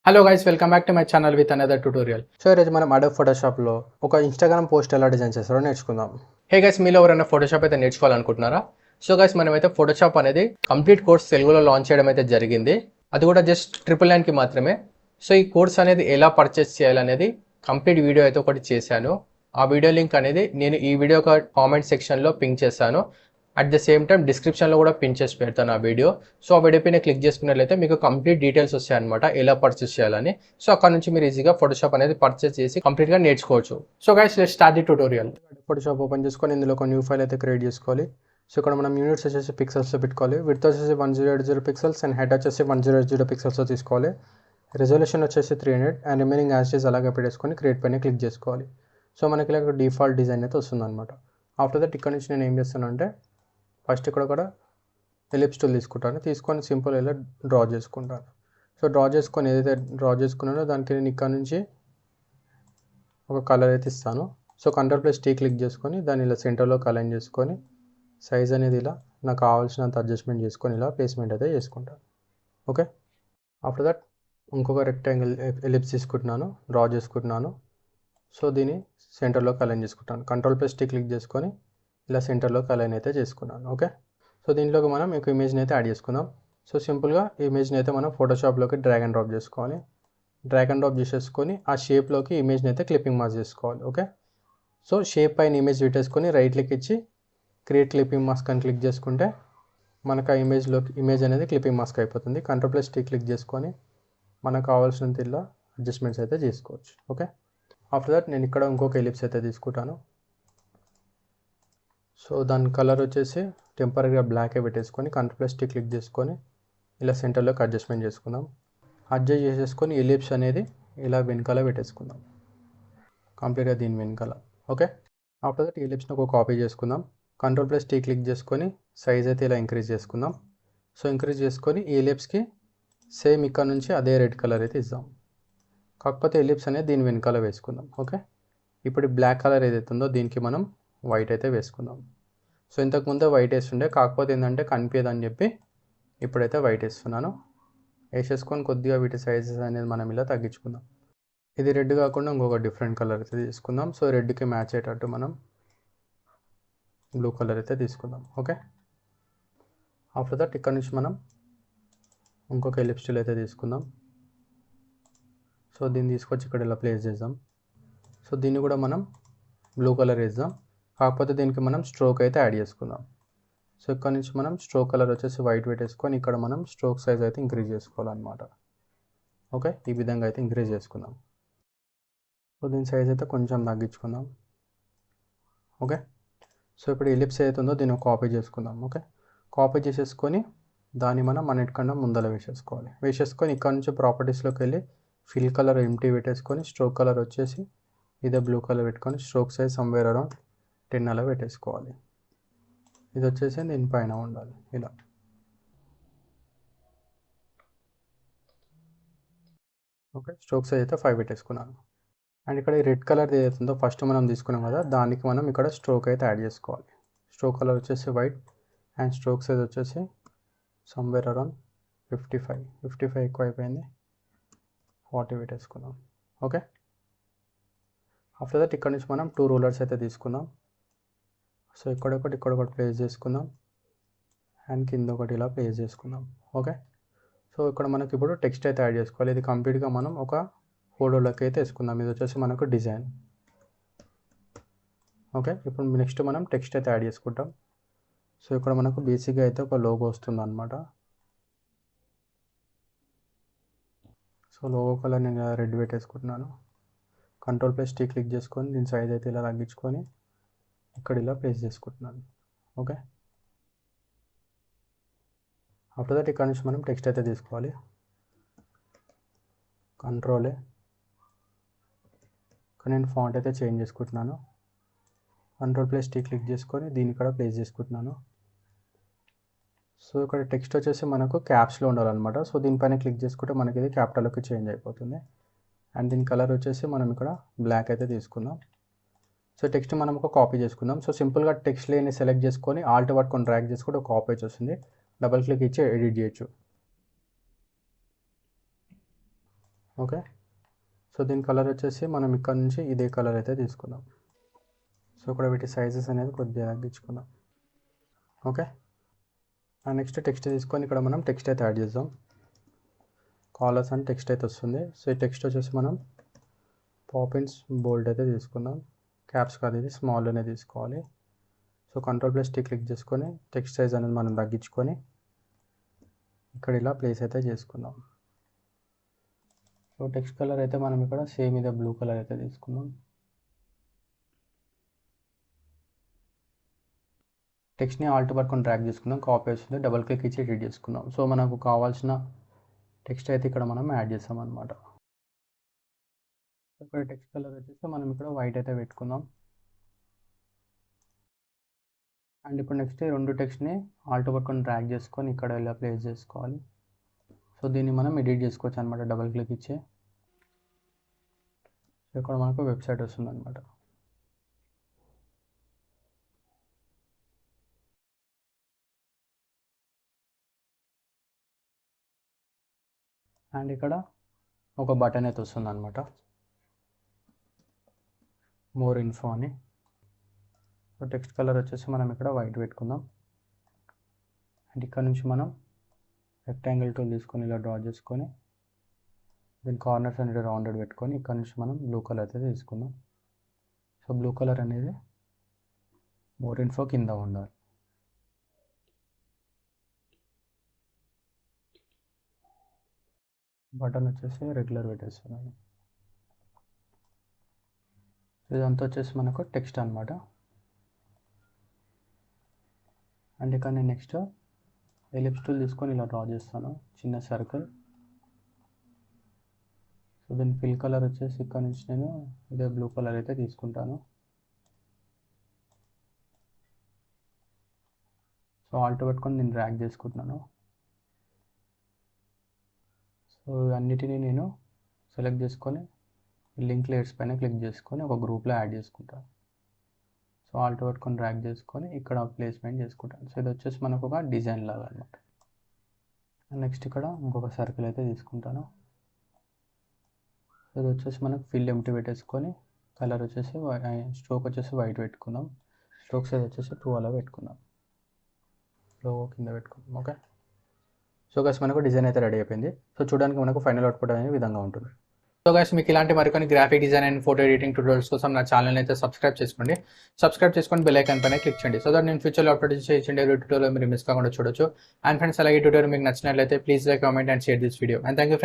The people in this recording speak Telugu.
Hello guys, welcome back to my channel with another tutorial. So ఈరోజు మనం అడోబ్ ఫోటోషాప్లో ఒక ఇన్స్టాగ్రామ్ పోస్ట్ ఎలా డిజైన్ చేస్తారో నేర్చుకుందాం. హే గైస్, మీలో ఎవరైనా ఫోటోషాప్ అయితే నేర్చుకోవాలనుకుంటున్నారా? సో గైస్, మనమైతే ఫోటోషాప్ అనేది కంప్లీట్ కోర్స్ తెలుగులో లాంచ్ చేయడం అయితే జరిగింది. అది కూడా జస్ట్ 999కి మాత్రమే. సో ఈ కోర్స్ అనేది ఎలా పర్చేస్ చేయాలనేది కంప్లీట్ వీడియో అయితే ఒకటి చేశాను. ఆ వీడియో లింక్ అనేది నేను ఈ వీడియో ఒక కామెంట్ సెక్షన్లో పింక్ చేస్తాను. అట్ ద సేమ్ టైం డిస్క్రిప్షన్లో కూడా పిన్ చేసి పెడతాను ఆ వీడియో. సో ఆ వీడియో పైన క్లిక్ చేసుకున్నట్లయితే మీకు కంప్లీట్ డీటెయిల్స్ వస్తాయి అనమాట, ఎలా పర్చేస్ చేయాలని. సో అక్కడ నుంచి మీరు ఈజీగా ఫోటోషాప్ అనేది పర్చేస్ చేసి కంప్లీట్గా నేర్చుకోవచ్చు. So guys, let's start the tutorial. Photoshop open చేసుకొని ఇందులో ఒక న్యూ ఫైల్ అయితే క్రియేట్ చేసుకోవాలి. సో ఇక్కడ మనం యూనిట్స్ వచ్చేసి పిక్సెల్స్లో పెట్టుకోవాలి. విడ్త్ వచ్చేసి 1080 పిక్సెల్స్ అండ్ హైట్ వచ్చేసి 1080 పిక్సెల్స్లో తీసుకోవాలి. రెజల్యూషన్ వచ్చేసి 300 and remaining as it is అలాగే పెట్టేసుకొని క్రియేట్ పైన క్లిక్ చేసుకోవాలి. సో మనకి ఇలా డిఫాల్ట్ డిజైన్ అయితే వస్తుంది అనమాట. ఆఫ్టర్ దట్ ఇక్కడ నుంచి నేను ఏం చేస్తానంటే ఫస్ట్ ఇక్కడ కూడా ఎలిప్స్ టూల్ తీసుకొని సింపుల్ ఇలా డ్రా చేసుకుంటాను. సో డ్రా చేసుకొని ఏదైతే డ్రా చేసుకున్నానో దానికి నేను ఇక్కడ నుంచి ఒక కలర్ అయితే ఇస్తాను. సో Ctrl+T క్లిక్ చేసుకొని దాన్ని ఇలా సెంటర్లోకి అలైన్ చేసుకొని సైజ్ అనేది ఇలా నాకు కావాల్సినంత అడ్జస్ట్మెంట్ చేసుకొని ఇలా ప్లేస్మెంట్ అయితే చేసుకుంటాను. ఓకే, ఆఫ్టర్ దట్ ఇంకొక రెక్టాంగిల్ ఎలిప్స్ తీసుకుంటున్నాను, డ్రా చేసుకుంటున్నాను. సో దీన్ని సెంటర్లోకి అలైన్ చేసుకుంటాను. Ctrl+T క్లిక్ చేసుకొని ఇలా సెంటర్లోకి అలైన్ అయితే చేసుకున్నాను. ఓకే, సో దీంట్లోకి మనం ఒక ఇమేజ్ని అయితే యాడ్ చేసుకుందాం. సో సింపుల్గా ఈ ఇమేజ్ని అయితే మనం ఫోటోషాప్లోకి డ్రాగ్ అండ్ డ్రాప్ చేసుకోవాలి. డ్రాగ్ అండ్ డ్రాప్ చేసేసుకొని ఆ షేప్లోకి ఇమేజ్ని అయితే క్లిప్పింగ్ మాస్క్ చేసుకోవాలి. ఓకే, సో షేప్ పైన ఇమేజ్ పెట్టేసుకొని రైట్ క్లిక్ ఇచ్చి క్రియేట్ క్లిప్పింగ్ మాస్క్ అని క్లిక్ చేసుకుంటే మనకు ఆ ఇమేజ్ అనేది క్లిప్పింగ్ మాస్క్ అయిపోతుంది. Ctrl+T క్లిక్ చేసుకొని మనకు కావాల్సినంత ఇలా అడ్జస్ట్మెంట్స్ అయితే చేసుకోవచ్చు. ఓకే, ఆఫ్టర్ దట్ నేను ఇక్కడ ఇంకొక ఎలిప్స్ అయితే తీసుకుంటాను. సో దాని కలర్ వచ్చేసి టెంపరీగా బ్లాకే పెట్టేసుకొని Ctrl+T క్లిక్ చేసుకొని ఇలా సెంటర్లోకి అడ్జస్ట్మెంట్ చేసుకుందాం. అడ్జస్ట్ చేసేసుకొని ఎలిప్స్ అనేది ఇలా వెనకాల పెట్టేసుకుందాం, కంప్లీట్గా దీని వెనకాల. ఓకే, ఆఫ్టర్ దట్ ఎలిప్స్ని ఒక కాపీ చేసుకుందాం. Ctrl+T క్లిక్ చేసుకొని సైజ్ అయితే ఇలా ఇంక్రీజ్ చేసుకుందాం. సో ఇంక్రీజ్ చేసుకొని ఈ ఎలిప్స్కి సేమ్ ఇక్కడ నుంచి అదే రెడ్ కలర్ అయితే ఇద్దాం. కాకపోతే ఎలిప్స్ అనేది దీని వెనకాల వేసుకుందాం. ఓకే, ఇప్పుడు బ్లాక్ కలర్ ఏదైతే ఉందో దీనికి మనం వైట్ అయితే వేసుకుందాం. సో ఇంతకుముందే వైట్ వేస్తుండే, కాకపోతే ఏంటంటే కనిపించదని చెప్పి ఇప్పుడైతే వైట్ వేస్తున్నాను. వేసేసుకొని కొద్దిగా వీటి సైజెస్ అనేది మనం ఇలా తగ్గించుకుందాం. ఇది రెడ్ కాకుండా ఇంకొక డిఫరెంట్ కలర్ అయితే తీసుకుందాం. సో రెడ్కి మ్యాచ్ అయ్యేటట్టు మనం బ్లూ కలర్ అయితే తీసుకుందాం. ఓకే, ఆఫ్టర్ దట్ ఇక్కడ నుంచి మనం ఇంకొక ఎలిప్స్ టూల్ అయితే తీసుకుందాం. సో దీన్ని తీసుకొచ్చి ఇక్కడ ఇలా ప్లేస్ చేద్దాం. సో దీన్ని కూడా మనం బ్లూ కలర్ వేద్దాం, కాకపోతే దీనికి మనం స్ట్రోక్ అయితే యాడ్ చేసుకుందాం. సో ఇక్కడ నుంచి మనం స్ట్రోక్ కలర్ వచ్చేసి వైట్ పెట్టేసుకొని ఇక్కడ మనం స్ట్రోక్ సైజ్ అయితే ఇంక్రీజ్ చేసుకోవాలన్నమాట. ఓకే, ఈ విధంగా అయితే ఇంక్రీజ్ చేసుకుందాం. సో దీని సైజ్ అయితే కొంచెం తగ్గించుకుందాం. ఓకే, సో ఇప్పుడు ఎలిప్స్ ఏదైతే ఉందో దీన్ని కాపీ చేసుకుందాం. ఓకే, కాపీ చేసేసుకొని దాన్ని మనం అన్నిటికన్నా ముందర వేసేసుకొని ఇక్కడ నుంచి ప్రాపర్టీస్లోకి వెళ్ళి ఫిల్ కలర్ ఎంటీ పెట్టేసుకొని స్ట్రోక్ కలర్ వచ్చేసి ఇదే బ్లూ కలర్ పెట్టుకొని స్ట్రోక్ సైజ్ సమ్వేర్ అరౌండ్ 10 అలా పెట్టేసుకోవాలి. ఇది వచ్చేసి దీనిపైన ఉండాలి ఇలా. ఓకే, స్ట్రోక్ సైజ్ అయితే 5 పెట్టేసుకున్నాను. అండ్ ఇక్కడ ఈ రెడ్ కలర్ ఏదైతే ఉందో ఫస్ట్ మనం తీసుకున్నాం కదా, దానికి మనం ఇక్కడ స్ట్రోక్ అయితే యాడ్ చేసుకోవాలి. స్ట్రోక్ కలర్ వచ్చేసి వైట్ అండ్ స్ట్రోక్ సైజ్ వచ్చేసి సమ్వేర్ అరౌండ్ 55 ఎక్కువ అయిపోయింది, 40 పెట్టేసుకుందాం. ఓకే, ఆఫ్టర్ దట్ ఇక్కడ నుంచి మనం 2 రూలర్స్ అయితే తీసుకుందాం. సో ఇక్కడ ఒకటి ప్లేస్ చేసుకుందాం అండ్ కింద ఒకటి ఇలా ప్లేస్ చేసుకుందాం. ఓకే, సో ఇక్కడ మనకి ఇప్పుడు టెక్స్ట్ అయితే యాడ్ చేసుకోవాలి. ఇది కంప్లీట్గా మనం ఒక ఫోటోలోకి అయితే వేసుకుందాం. ఇది వచ్చేసి మనకు డిజైన్. ఓకే, ఇప్పుడు నెక్స్ట్ మనం టెక్స్ట్ అయితే యాడ్ చేసుకుంటాం. సో ఇక్కడ మనకు బేసిక్గా అయితే ఒక లోగో వస్తుంది అనమాట. సో లోగో కలర్ నేను రెడ్ పెట్టేసుకుంటున్నాను. Ctrl+T క్లిక్ చేసుకొని దీని సైజ్ అయితే ఇలా తగ్గించుకొని ఇక్కడ ఇలా ప్లేస్ చేసుకుంటున్నాను. ఓకే, ఆఫ్టర్ దట్ ఇక్కడ నుంచి మనం టెక్స్ట్ అయితే తీసుకోవాలి. కంట్రోలే ఇక్కడ నేను ఫాంట్ అయితే చేంజ్ చేసుకుంటున్నాను. Ctrl+T క్లిక్ చేసుకొని దీన్ని ఇక్కడ ప్లేస్ చేసుకుంటున్నాను. సో ఇక్కడ టెక్స్ట్ వచ్చేసి మనకు క్యాప్స్లో ఉండాలన్నమాట. సో దీనిపైన క్లిక్ చేసుకుంటే మనకి ఇది క్యాపిటల్లోకి చేంజ్ అయిపోతుంది. అండ్ దీని కలర్ వచ్చేసి మనం ఇక్కడ బ్లాక్ అయితే తీసుకుందాం. సో టెక్స్ట్ మనం ఒక కాపీ చేసుకుందాం. సో సింపుల్గా టెక్స్ట్ లేని సెలెక్ట్ చేసుకొని ఆల్ట్ పట్టుకొని డ్రాగ్ చేసుకుంటే ఒక కాపీ వచ్చేస్తుంది. డబల్ క్లిక్ ఇచ్చి ఎడిట్ చేయొచ్చు. ఓకే. సో దీని కలర్ వచ్చేసి మనం ఇక్కడ నుంచి ఇదే కలర్ అయితే తీసుకుందాం. సో ఇక్కడ వీటి సైజెస్ అనేది కొద్దిగా తగ్గించుకుందాం. ఓకే. నెక్స్ట్ టెక్స్ట్ తీసుకొని ఇక్కడ మనం టెక్స్ట్ అయితే యాడ్ చేద్దాం. కాలర్స్ అని టెక్స్ట్ అయితే వస్తుంది. సో ఈ టెక్స్ట్ వచ్చేసి మనం పాపిన్స్ బోల్డ్ అయితే తీసుకుందాం. క్యాప్స్ కాదు, ఇది స్మాల్లోనే తీసుకోవాలి. సో Ctrl+T క్లిక్ చేసుకొని టెక్స్ట్ సైజ్ అనేది మనం తగ్గించుకొని ఇక్కడ ఇలా ప్లేస్ అయితే చేసుకుందాం. సో టెక్స్ట్ కలర్ అయితే మనం ఇక్కడ సేమ్ ఇదే బ్లూ కలర్ అయితే తీసుకుందాం. టెక్స్ట్ని ఆల్ట్ పట్టుకొని డ్రాగ్ చేసుకుందాం. కాపీ వస్తుంది, డబుల్ క్లిక్ ఇచ్చి ఎడిట్ చేసుకుందాం. సో మనకు కావాల్సిన టెక్స్ట్ అయితే ఇక్కడ మనం యాడ్ చేస్తాం అనమాట. ఇక్కడ టెక్స్ట్ కలర్ వచ్చేసి మనం ఇక్కడ వైట్ అయితే పెట్టుకుందాం. అండ్ ఇప్పుడు నెక్స్ట్ ఈ రెండు టెక్స్ట్ని ఆల్ట్ పట్టుకొని డ్రాగ్ చేసుకొని ఇక్కడ ఇలా ప్లేస్ చేసుకోవాలి. సో దీన్ని మనం ఎడిట్ చేసుకోవచ్చు అనమాట డబుల్ క్లిక్ ఇచ్చి. సో ఇక్కడ మనకు వెబ్సైట్ వస్తుంది అనమాట. అండ్ ఇక్కడ ఒక బటన్ అయితే వస్తుంది అనమాట, మోర్ ఇన్ఫో అని. సో టెక్స్ట్ కలర్ వచ్చేసి మనం ఇక్కడ వైట్ పెట్టుకుందాం. అండ్ ఇక్కడ నుంచి మనం రెక్టాంగిల్ టూల్ తీసుకొని ఇలా డ్రా చేసుకొని దీని కార్నర్స్ అనేది రౌండెడ్ పెట్టుకొని ఇక్కడ నుంచి మనం బ్లూ కలర్ అయితే తీసుకుందాం. సో బ్లూ కలర్ అనేది మోర్ ఇన్ఫో కింద ఉండాలి. బటన్ వచ్చేసి రెగ్యులర్ పెట్టేస్తున్నాను. ఇదంతా వచ్చేసి మనకు టెక్స్ట్ అనమాట. అండ్ ఇక్కడ నేను నెక్స్ట్ ఎలిప్స్ టూల్ తీసుకొని ఇలా డ్రా చేస్తాను, చిన్న సర్కిల్. సో దీని ఫిల్ కలర్ వచ్చేసి ఇక్కడ నుంచి నేను ఇదే బ్లూ కలర్ అయితే తీసుకుంటాను. సో ఆల్ట్ పెట్టుకొని నేను డ్రాగ్ చేసుకుంటున్నాను. సో అన్నిటినీ నేను సెలెక్ట్ చేసుకొని లింక్ లేయర్స్ పైన క్లిక్ చేసుకొని ఒక గ్రూప్లో యాడ్ చేసుకుంటాను. సో ఆల్ట్ పట్టుకొని డ్రాగ్ చేసుకొని ఇక్కడ ప్లేస్మెంట్ చేసుకుంటాను. సో ఇది వచ్చేసి మనకు ఒక డిజైన్ లాగా అనమాట. నెక్స్ట్ ఇక్కడ ఇంకొక సర్కిల్ అయితే తీసుకుంటాను. సో ఇది వచ్చేసి మనకు ఫిల్ ఎంటీ పెట్టేసుకొని కలర్ వచ్చేసి స్ట్రోక్ వచ్చేసి వైట్ పెట్టుకుందాం. స్ట్రోక్ సైజ్ వచ్చేసి 2 అలా పెట్టుకుందాం. లోగో కింద పెట్టుకుందాం. ఓకే. సో గైస్ మనకు డిజైన్ అయితే రెడీ అయిపోయింది. సో చూడడానికి మనకు ఫైనల్ అవుట్పుట్ అనే విధంగా ఉంటుంది. సో గైస్ మీకు ఇలాంటి మరికొన్ని graphic design and photo editing tutorials కోసం నా ఛానల్ అయితే సబ్స్క్రైబ్ చేసుకోండి. సబ్స్క్రైబ్ చేసుకొని బెల్ ఐకాన్ పైన క్లిక్ చేయండి. సో దట్ నేను ఫ్యూచర్లో అప్లోడ్ చేసే ఎవరీ ట్యూటోరియల్ మీరు మిస్ కాకుండా చూడొచ్చు. అండ్ ఫ్రెండ్స్ అలాగే ట్యూటోరియల్ మీకు నచ్చినట్లయితే please like, comment and share this video. And thank you.